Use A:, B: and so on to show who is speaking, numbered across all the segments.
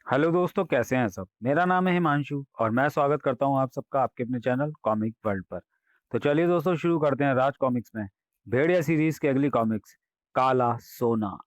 A: Hello दोस्तों, कैसे हैं सब। मेरा नाम है हिमांशु और मैं स्वागत करता हूं आप सबका आपके अपने चैनल कॉमिक वर्ल्ड पर। तो चलिए दोस्तों, शुरू करते हैं राज कॉमिक्स में भेड़िया सीरीज की अगली कॉमिक्स, काला सोना।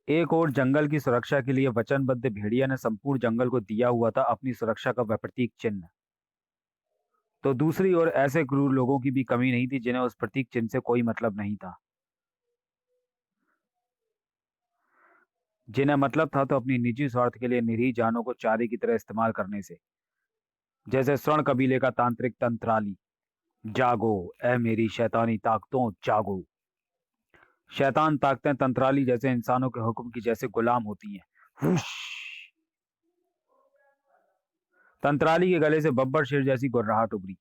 A: एक और जंगल की सुरक्षा के लिए वचनबद्ध भेड़िया ने संपूर्ण जंगल को दिया हुआ था अपनी सुरक्षा का वह प्रतीक चिन्ह। तो दूसरी ओर ऐसे क्रूर लोगों की भी कमी नहीं थी जिन्हें उस प्रतीक चिन्ह से कोई मतलब नहीं था। जिन्हें मतलब था तो अपनी निजी स्वार्थ के लिए निरीह जानों को चारे की तरह इस्तेमाल करने से। जैसे स्वर्ण कबीले का तांत्रिक तंत्राली। जागो, ए मेरी शैतानी ताकतों, जागो। शैतान ताकतें तंत्राली जैसे इंसानों के हुक्म की जैसे गुलाम होती हैं। हुश। तंत्राली के गले से बब्बर शेर जैसी गुर्राहट उभरी।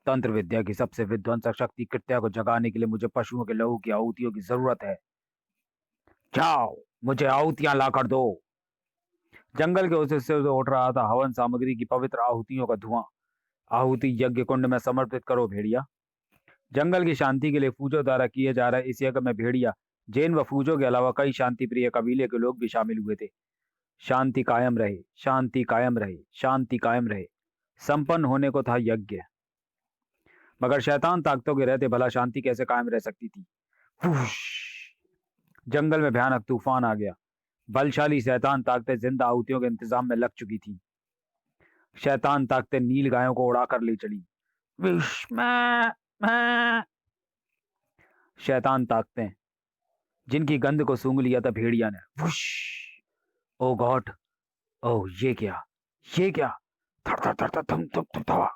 A: तंत्र विद्या की सबसे विध्वंसक शक्ति कृत्या को जगाने के लिए मुझे पशुओं के लहू की आहुतियों की जरूरत है। जाओ, मुझे आहुतियां लाकर दो। जंगल के उस हिस्से से उठ रहा था हवन सामग्री की पवित्र आहुतियों का धुआं। आहुति यज्ञ कुंड में समर्पित करो भेड़िया। जंगल की शांति के लिए फूजों द्वारा किए जा रहे इस यज्ञ में भेड़िया, जैन व फूजों के अलावा कई शांति प्रिय कबीले के लोग भी शामिल हुए थे। शांति कायम रहे, शांति कायम रहे, शांति कायम रहे। संपन्न होने को था यज्ञ। मगर शैतान ताकतों के रहते भला शांति कैसे कायम रह सकती थी। फूश। जंगल में भयानक तूफान आ गया। बलशाली शैतान ताकतें जिंदा आहुतियों के इंतजाम में लग चुकी थी। शैतान ताकतें नील गायों को उड़ाकर ले चली। विश मैं। शैतान ताकतें जिनकी गंध को सूंघ लिया था भेड़िया ने। वुश। ओ गॉड। ओह, ये क्या। थर थर थर थर थम थम थम थम।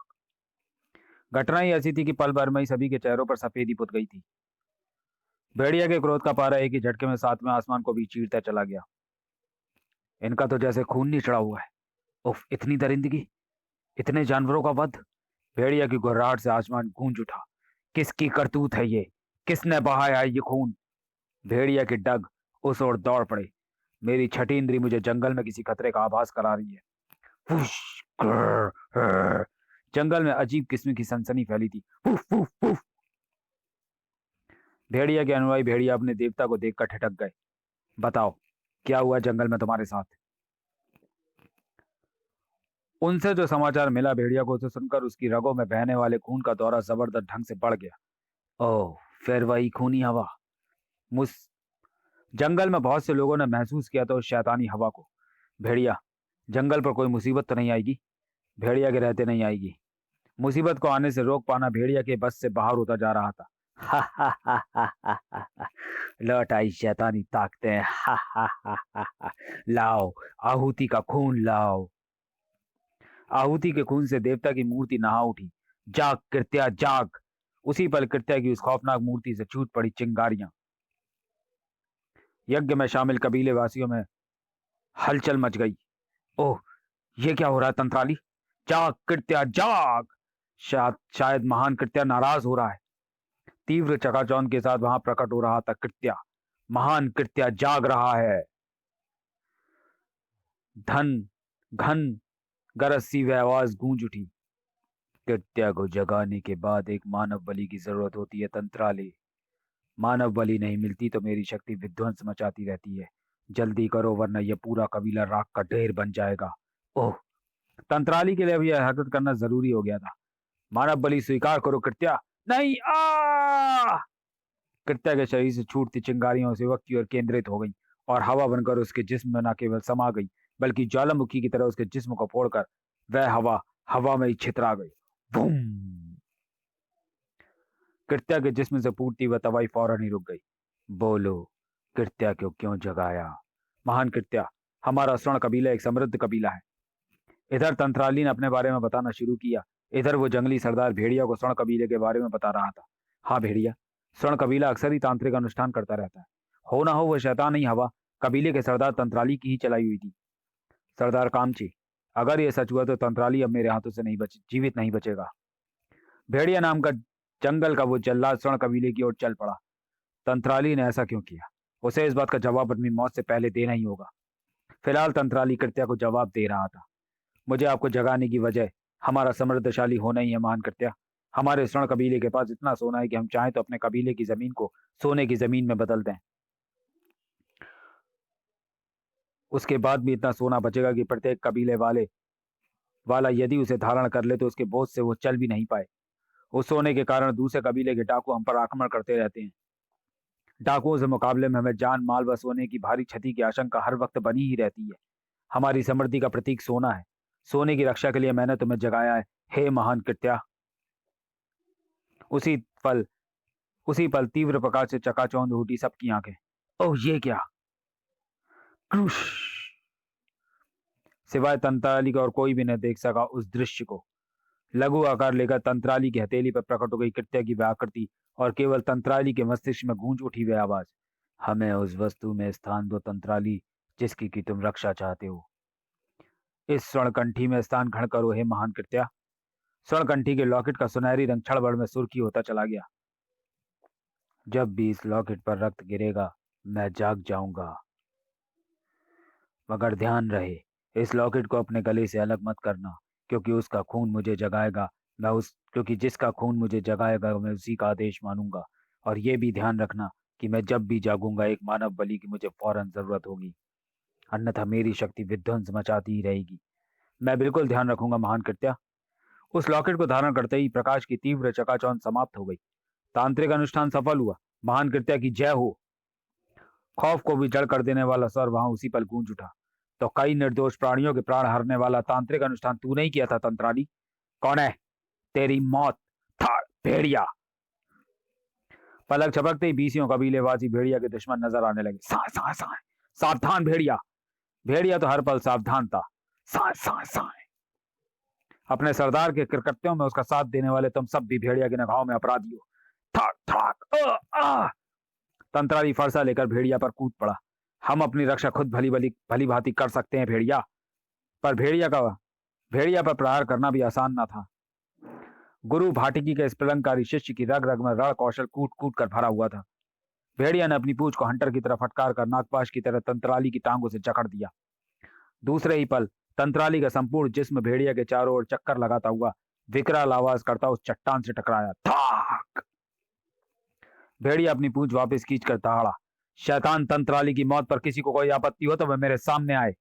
A: घटना ही ऐसी थी कि पल भर में ही सभी के चेहरों पर सफेदी पुत गई थी। भेड़िया के क्रोध का पारा एक ही झटके में सातवें आसमान को भी चीरता चला गया। इनका तो जैसे खून नहीं चढ़ा हुआ है। उफ, इतनी दरिंदगी, इतने जानवरों का वध। भेड़िया की घुर्राहट से आसमान गूंज उठा। किसकी करतूत है ये? किसने बहाया ये खून? भेड़िया की डग उस ओर दौड़ पड़े। मेरी छठी इंद्री मुझे जंगल में किसी खतरे का आभास करा रही है। फुश। ग्रर, ग्रर। जंगल में अजीब किस्म की सनसनी फैली थी। फुफ फुफ फुफ। भेड़िया के अनुयायी भेड़िया अपने देवता को देखकर ठिठक गए। बताओ, क्या हुआ जंगल में तुम्हारे साथ? उनसे जो समाचार मिला भेड़िया को, उसे सुनकर उसकी रगों में बहने वाले खून का दौरा जबरदस्त ढंग से बढ़ गया। ओह, फिर वही खूनी हवा। मुझ जंगल में बहुत से लोगों ने महसूस किया था उस शैतानी हवा को। भेड़िया, जंगल पर कोई मुसीबत तो नहीं आएगी? भेड़िया के रहते नहीं आएगी। मुसीबत को आने से रोक पाना भेड़िया के बस से बाहर होता जा रहा था। हा हा हा हा हा हा हा। लौट आई शैतानी ताकतें। हा हा हा हा हा। लाओ, आहुति का खून लाओ। आहुति के खून से देवता की मूर्ति नहा उठी। जाग कृत्या, जाग। उसी पल कृत्या की उस खौफनाक मूर्ति से छूट पड़ी चिंगारियां। यज्ञ में शामिल कबीले वासियों में हलचल मच गई। ओह, ये क्या हो रहा है तंत्राली? जाग कृत्या, जाग। शायद महान कृत्या नाराज हो रहा है। तीव्र चकाचौंध के साथ वहां प्रकट हो रहा था कृत्या। महान कृत्या जाग रहा है। धन घन गरज सी वह आवाज गूंज उठी। कृत्या को जगाने के बाद एक मानव बलि की जरूरत होती है तंत्राले। मानव बलि नहीं मिलती तो मेरी शक्ति विध्वंस मचाती रहती है। जल्दी करो वरना यह पूरा कबीला राख का ढेर बन जाएगा। ओह, तंत्राली के लिए अब यह हरकत करना जरूरी हो गया था। मानव बलि स्वीकार करो कृत्या। नहीं। आ कृत्या के शरीर से छूटती चिंगारियों से वक्त की ओर केंद्रित हो गई और हवा बनकर उसके जिस्म में न केवल समा गई बल्कि ज्वालामुखी की तरह उसके जिस्म को फोड़कर वह हवा हवा में ही छितरा गई। बूम। कृत्या के जिस्म से फूटती वह तबाही फौरन ही रुक गई। बोलो, कृत्या को क्यों जगाया? महान कृत्या, हमारा स्वर्ण कबीला एक समृद्ध कबीला है। इधर तंत्राली ने अपने बारे में बताना शुरू किया। इधर वो जंगली सरदार भेड़िया को स्वर्ण कबीले के बारे में बता रहा था। हाँ भेड़िया, स्वर्ण कबीला अक्सर ही तांत्रिक अनुष्ठान करता रहता है। हो ना हो वह शैतान ही हवा कबीले के सरदार तंत्राली की ही चलाई हुई थी। सरदार कामची, अगर यह सच हुआ तो तंत्राली अब मेरे हाथों से नहीं जीवित नहीं बचेगा। भेड़िया नाम का जंगल का वो जल्लाद स्वर्ण कबीले की ओर चल पड़ा। तंत्राली ने ऐसा क्यों किया? उसे इस बात का जवाब अपनी मौत से पहले देना ही होगा। फिलहाल तंत्राली कृत्या को जवाब दे रहा था। मुझे आपको जगाने की वजह हमारा समृद्धशाली होना ही है महान कृत्या। हमारे स्वर्ण कबीले के पास इतना सोना है कि हम चाहें तो अपने कबीले की जमीन को सोने की जमीन में बदल दें। उसके बाद भी इतना सोना बचेगा कि प्रत्येक कबीले वाला यदि उसे धारण कर ले तो उसके बोझ से वो चल भी नहीं पाए। उस सोने के कारण दूसरे कबीले के डाकू हम पर आक्रमण करते रहते हैं। डाकुओं से मुकाबले में हमें जान माल व सोने की भारी क्षति की आशंका हर वक्त बनी ही रहती है। हमारी समृद्धि का प्रतीक सोना है। सोने की रक्षा के लिए मैंने तुम्हें जगाया है, हे महान कृत्या। उसी पल उसी पल तीव्र प्रकाश से चकाचौंध उठी सबकी आंखें। ओह ये क्या! क्रूश! सिवाय तंत्राली का और कोई भी न देख सका उस दृश्य को। लघु आकार लेकर तंत्राली की हथेली पर प्रकट हो गई कृत्या की वह आकृति, और केवल तंत्राली के मस्तिष्क में गूंज उठी वह आवाज। हमें उस वस्तु में स्थान दो तंत्राली, जिसकी की तुम रक्षा चाहते हो। इस स्वर्णकंठी में स्थान ग्रहण करो, हे महान कृत्या। स्वर्णकंठी के लॉकेट का सुनहरी रंग क्षण भर में सुर्खी होता चला गया। जब भी इस लॉकेट पर रक्त गिरेगा मैं जाग जाऊंगा, मगर ध्यान रहे इस लॉकेट को अपने गले से अलग मत करना, क्योंकि उसका खून मुझे जगाएगा। क्योंकि जिसका खून मुझे जगाएगा मैं उसी का आदेश मानूंगा। और ये भी ध्यान रखना कि मैं जब भी जागूंगा एक मानव बलि की मुझे फौरन जरूरत होगी, अन्यथा मेरी शक्ति विध्वंस मचाती ही रहेगी। मैं बिल्कुल ध्यान रखूंगा महान कृत्या। उस लॉकेट को धारण करते ही प्रकाश की तीव्र चकाचौंध समाप्त हो गई। तांत्रिक अनुष्ठान सफल हुआ। महान कृत्या की जय हो। खौफ को भी जड़ कर देने वाला स्वर वहां उसी पल गूंज उठा। तो कई निर्दोष प्राणियों के प्राण हरने वाला तांत्रिक अनुष्ठान तू नहीं किया था तंत्राली? कौन है? तेरी मौत था भेड़िया। पलक झपकते ही बीसियों कबीलेवासी भेड़िया के दुश्मन नजर आने लगे। साए साए साए, सावधान भेड़िया। भेड़िया तो हर पल सावधान था। साए साए साए। अपने सरदार के कृत्यों में उसका साथ देने वाले तुम सब भी भेड़िया के निगाहों में अपराधी हो। ठाक ठाक। तंत्राली फरसा लेकर भेड़िया पर कूद पड़ा। हम अपनी रक्षा खुद भली भली भली भांति कर सकते हैं भेड़िया। पर भेड़िया पर प्रहार करना भी आसान ना था। गुरु भाटिकी के इस प्रलंकारी शिष्य की रग रग में रण कौशल कूट कूट कर भरा हुआ था। भेड़िया ने अपनी पूंछ को हंटर की तरफ फटकार कर नागपाश की तरह तंत्राली की टांगों से जकड़ दिया। दूसरे ही पल तंत्राली का संपूर्ण जिस्म भेड़िया के चारों ओर चक्कर लगाता हुआ विकराल आवाज करता उस चट्टान से टकराया। थाक! भेड़िया अपनी पूंछ वापस खींच कर दहाड़ा। शैतान तंत्राली की मौत पर किसी को कोई आपत्ति हो तो वह मेरे सामने आए।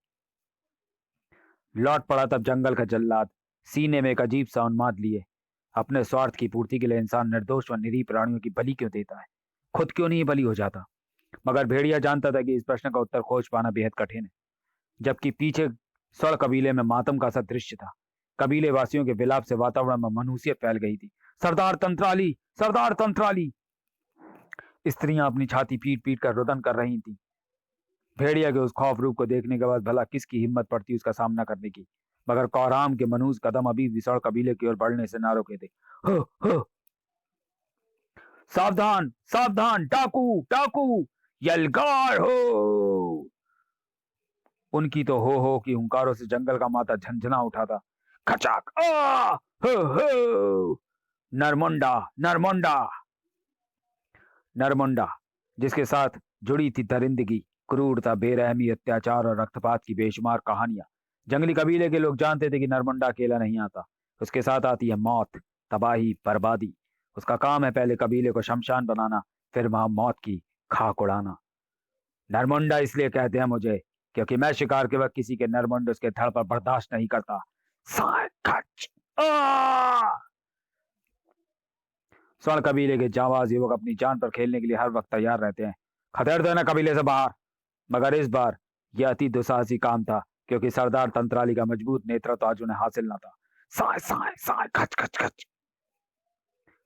A: लौट पड़ा तब जंगल का जल्लाद, सीने में एक अजीब सा उन्माद लिए। अपने स्वार्थ की पूर्ति के लिए इंसान निर्दोष व निरीह प्राणियों की बलि क्यों देता है? खुद क्यों नहीं बलि हो जाता? मगर भेड़िया जानता था कि इस प्रश्न का उत्तर खोज पाना बेहद कठिन है। जबकि पीछे स्वर्ण कबीले में मातम का सा दृश्य था। कबीले वासियों के विलाप से वातावरण में मनहूसियत फैल गई थी। सरदार तंत्राली, सरदार तंत्राली! स्त्रियां अपनी छाती पीट पीट कर रुदन कर रही थी। भेड़िया के उस खौफ रूप को देखने के बाद भला किसकी हिम्मत पड़ती उसका सामना करने की? मगर कौराम के मनहूस कदम अभी विशाल कबीले की ओर बढ़ने से ना रोके थे। हो हो! सावधान सावधान, डाकू डाकू! यलगार हो! उनकी तो हो की हुंकारों से जंगल का माता झंझना उठा था। खचाक! आ! हो! नरमुंडा नरमुंडा नरमुंडा, जिसके साथ जुड़ी थी दरिंदगी, क्रूरता, बेरहमी, अत्याचार और रक्तपात की बेशुमार कहानियां। जंगली कबीले के लोग जानते थे कि नरमुंडा अकेला नहीं आता। उसके साथ आती है मौत, तबाही, बर्बादी। उसका काम है पहले कबीले को शमशान बनाना, फिर वहां मौत की खाक उड़ाना। नरमुंडा इसलिए कहते हैं मुझे क्योंकि मैं शिकार के वक्त किसी के नरमुंड उसके धड़ पर बर्दाश्त नहीं करता। स्वर्ण कबीले के जांबाज युवक अपनी जान पर खेलने के लिए हर वक्त तैयार रहते हैं। खदेड़ देना कबीले से बाहर। मगर इस बार यह अति दुसाहसी काम था, क्योंकि सरदार तंत्राली का मजबूत नेतृत्व आज उन्हें हासिल न था। साय साय साय, खच खच खच।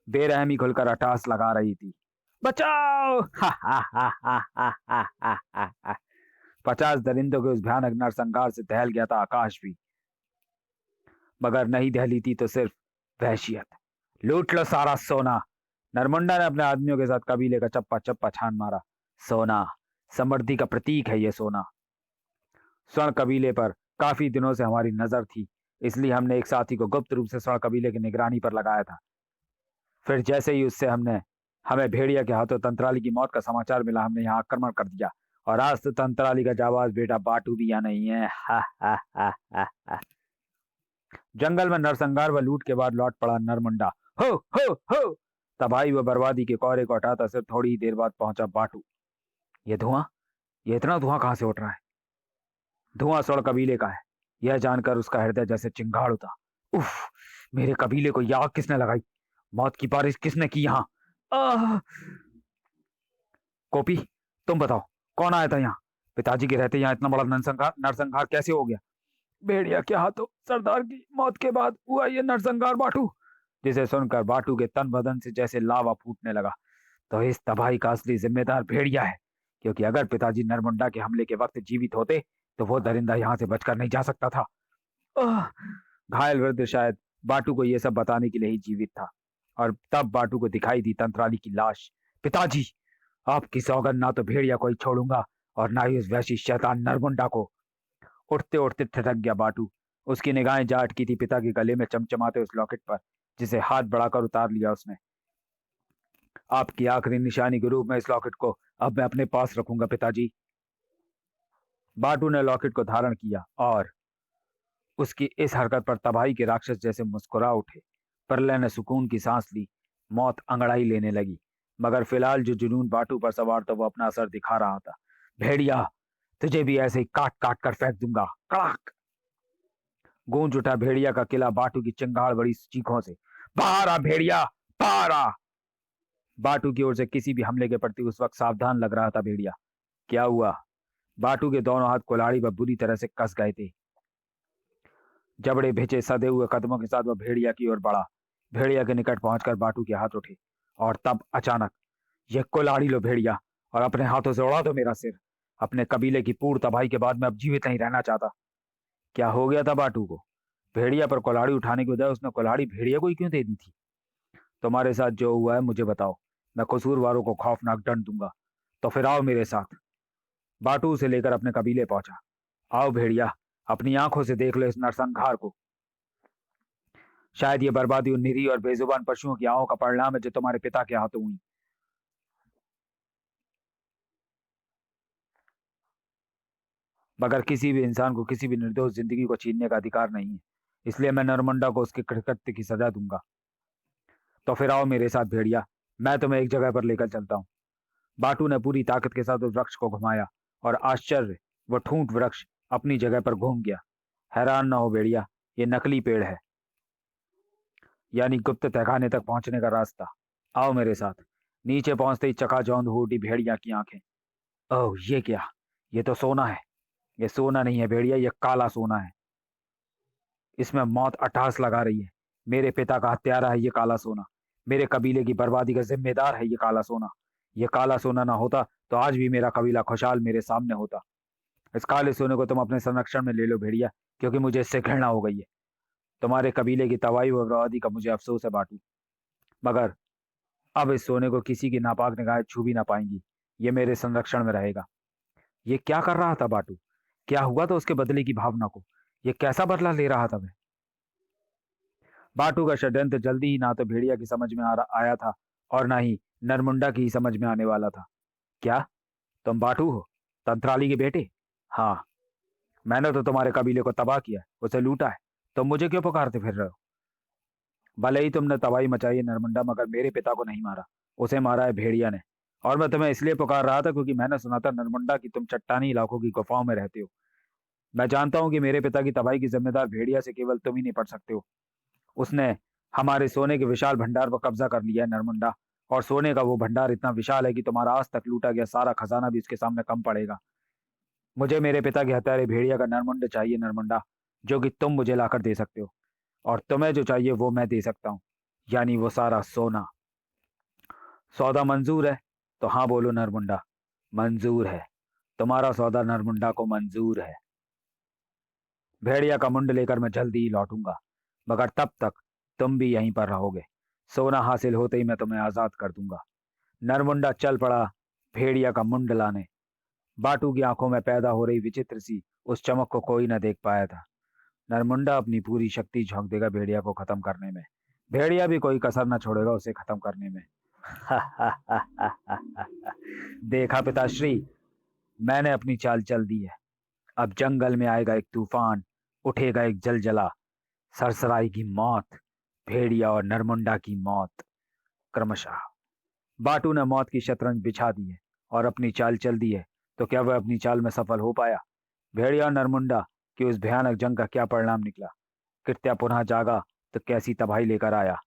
A: बेरहमी खुलकर अटास लगा रही थी। बचाओ! 50 दरिंदों के उस भयानक नरसंहार से दहल गया था आकाश भी। मगर नहीं दहली थी तो सिर्फ वहशियत। लूट लो सारा सोना। नरमुंडा ने अपने आदमियों के साथ कबीले का चप्पा चप्पा छान मारा। सोना, समृद्धि का प्रतीक है ये सोना। स्वर्ण कबीले पर काफी दिनों से हमारी नजर थी, इसलिए हमने एक साथी को गुप्त रूप से स्वर्ण कबीले की निगरानी पर लगाया था। फिर जैसे ही उससे हमें भेड़िया के हाथों तंत्राली की मौत का समाचार मिला, हमने यहाँ आक्रमण कर दिया। और आज तो तंत्राली का जाबाज बेटा बाटू भी यहाँ नहीं है। हा हा हा हा हा। जंगल में नरसंहार व लूट के बाद लौट पड़ा नरमुंडा हो हो हो। तबाही व बर्बादी के कोहरे को हटाता सिर्फ थोड़ी ही देर बाद पहुंचा बाटू। ये धुआं, ये इतना धुआं कहां से उठ रहा है? धुआं सड़ कबीले का है। यह जानकर उसका हृदय जैसे चिंगाड़ उठा। उफ, मेरे कबीले को यह आग किसने लगाई? मौत की बारिश किसने की यहाँ? आह! कॉपी, तुम बताओ, कौन आया था यहाँ? पिताजी के रहते यहाँ इतना बड़ा नरसंहार नरसंहार कैसे हो गया? भेड़िया के हाथों सरदार की मौत के बाद हुआ ये नरसंहार बाटू। जिसे सुनकर बाटू के तन बदन से जैसे लावा फूटने लगा। तो इस तबाही का असली जिम्मेदार भेड़िया है, क्योंकि अगर पिताजी नरमुंडा के हमले के वक्त जीवित होते तो वो दरिंदा यहाँ से बचकर नहीं जा सकता था। आह! घायल वृद्ध शायद बाटू को यह सब बताने के लिए ही जीवित था, और तब बाटू को दिखाई दी तंत्राली की लाश। पिताजी, आपकी सौगंध ना तो भेड़िया को ही छोड़ूंगा और ना ही उस वैसी शैतान नरमुंडा को। उठते उठते ठिठक गया बाटू। उसकी निगाहें जा अटकी थी पिता के गले में चमचमाते उस लॉकेट पर, जिसे हाथ बढ़ाकर उतार लिया उसने। आपकी आखिरी निशानी के रूप में इस लॉकेट को अब मैं अपने पास रखूंगा पिताजी। बाटू ने लॉकेट को धारण किया और उसकी इस हरकत पर तबाही के राक्षस जैसे मुस्कुरा उठे। प्रलय ने सुकून की सांस ली। मौत अंगड़ाई लेने लगी, मगर फिलहाल जो जुनून बाटू पर सवार था वो अपना असर दिखा रहा था। भेड़िया, तुझे भी ऐसे ही काट काट कर फेंक दूंगा। कड़ाक! गूंज उठा भेड़िया का किला बाटू की चिंगाड़ बड़ी चीखों से। बाहर आ भेड़िया, बाहर आ! बाटू की ओर से किसी भी हमले के प्रति उस वक्त सावधान लग रहा था भेड़िया। क्या हुआ? बाटू के दोनों हाथ कुल्हाड़ी पर बुरी तरह से कस गए थे। जबड़े भिजे सदे हुए कदमों के साथ वह भेड़िया की ओर बढ़ा। भेड़िया के निकट पहुंचकर बाटू के हाथ उठे, और तब अचानक, यह कुल्हाड़ी लो भेड़िया, और अपने हाथों से उड़ा दो मेरा सिर। अपने कबीले की पूर्ण तबाही के बाद मैं अब जीवित नहीं रहना चाहता। क्या हो गया था बाटू को? भेड़िया पर कुल्हाड़ी उठाने के बजाय उसने कुल्हाड़ी भेड़िया को ही क्यों दे दी थी? तुम्हारे साथ जो हुआ है मुझे बताओ, मैं कसूरवारों को खौफनाक दंड दूंगा। तो फिर आओ मेरे साथ। बाटू उसे लेकर अपने कबीले पहुंचा। आओ भेड़िया, अपनी आंखों से देख लो इस नरसंहार को। शायद ये बर्बादी उन निरीह और बेजुबान पशुओं की आहों का परिणाम है जो तुम्हारे पिता के हाथों हुई। मगर किसी भी इंसान को किसी भी निर्दोष जिंदगी को छीनने का अधिकार नहीं है। इसलिए मैं नरमुंडा को उसके कृत्य की सजा दूंगा। तो फिर आओ मेरे साथ भेड़िया, मैं तुम्हें एक जगह पर लेकर चलता हूँ। बाटू ने पूरी ताकत के साथ उस वृक्ष को घुमाया, और आश्चर्य, वह ठूंठ वृक्ष अपनी जगह पर घूम गया। हैरान ना हो भेड़िया, ये नकली पेड़ है, यानी गुप्त तहखाने तक पहुंचने का रास्ता। आओ मेरे साथ। नीचे पहुंचते ही चकाचौंध हो उठी भेड़िया की आंखें। ओह, ये क्या? ये तो सोना है। ये सोना नहीं है भेड़िया, ये काला सोना है। इसमें मौत अट्टहास लगा रही है। मेरे पिता का हत्यारा है ये काला सोना। मेरे कबीले की बर्बादी का जिम्मेदार है ये काला सोना। ये काला सोना ना होता तो आज भी मेरा कबीला खुशहाल मेरे सामने होता। इस काले सोने को तुम अपने संरक्षण में ले लो भेड़िया, क्योंकि मुझे इससे घृणा हो गई है। तुम्हारे कबीले की तबाही व बर्बादी का मुझे अफसोस है बाटू, मगर अब इस सोने को किसी की नापाक निगाहें छू भी ना पाएंगी। ये मेरे संरक्षण में रहेगा। ये क्या कर रहा था बाटू? क्या हुआ था उसके बदले की भावना को? ये कैसा बदला ले रहा था वह? बाटू का षड्यंत्र जल्दी ही ना तो भेड़िया की समझ में आया था, और ना ही नरमुंडा की ही समझ में आने वाला था। क्या तुम बाटू हो, तंत्राली के बेटे? हाँ, मैंने तो तुम्हारे कबीले को तबाह किया है, उसे लूटा है। तुम मुझे क्यों पुकारते फिर रहे हो? भले ही तुमने तबाही मचाई है नरमुंडा, मगर मेरे पिता को नहीं मारा, उसे मारा है भेड़िया ने। और मैं तुम्हें इसलिए पुकार रहा था क्योंकि मैंने सुना था नरमुंडा कि तुम चट्टानी इलाकों की गुफाओं में रहते हो। मैं जानता हूँ कि मेरे पिता की तबाही की जिम्मेदार भेड़िया से केवल तुम ही नहीं पड़ सकते हो। उसने हमारे सोने के विशाल भंडार पर कब्जा कर लिया है नरमुंडा, और सोने का वो भंडार इतना विशाल है कि तुम्हारा आज तक लूटा गया सारा खजाना भी उसके सामने कम पड़ेगा। मुझे मेरे पिता के हत्यारे भेड़िया का नरमुंड चाहिए नरमुंडा, जो कि तुम मुझे लाकर दे सकते हो। और तुम्हें जो चाहिए वो मैं दे सकता हूँ, यानी वो सारा सोना। सौदा मंजूर है? तो हाँ बोलो नरमुंडा। मंजूर है। तुम्हारा सौदा नरमुंडा को मंजूर है। भेड़िया का मुंड लेकर मैं जल्दी ही लौटूंगा, मगर तब तक तुम भी यहीं पर रहोगे। सोना हासिल होते ही मैं तुम्हें आजाद कर दूंगा। नरमुंडा चल पड़ा भेड़िया का मुंड लाने। बाटू की आंखों में पैदा हो रही विचित्र सी उस चमक को कोई न देख पाया था। नरमुंडा अपनी पूरी शक्ति झोंक देगा भेड़िया को खत्म करने में। भेड़िया भी कोई कसर न छोड़ेगा उसे खत्म करने में। देखा पिताश्री, मैंने अपनी चाल चल दी है। अब जंगल में आएगा एक तूफान, उठेगा एक जलजला, सरसराएगी मौत, भेड़िया और नरमुंडा की मौत। क्रमशः बाटू ने मौत की शतरंज बिछा दी है और अपनी चाल चल दी है, तो क्या वह अपनी चाल में सफल हो पाया? भेड़िया और नरमुंडा की उस भयानक जंग का क्या परिणाम निकला? कृत्या पुनः जागा तो कैसी तबाही लेकर आया?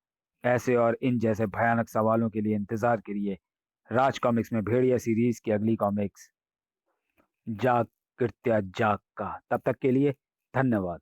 A: ऐसे और इन जैसे भयानक सवालों के लिए इंतजार करिए राज कॉमिक्स में भेड़िया सीरीज की अगली कॉमिक्स जाग कृत्या जाग का। तब तक के लिए धन्यवाद।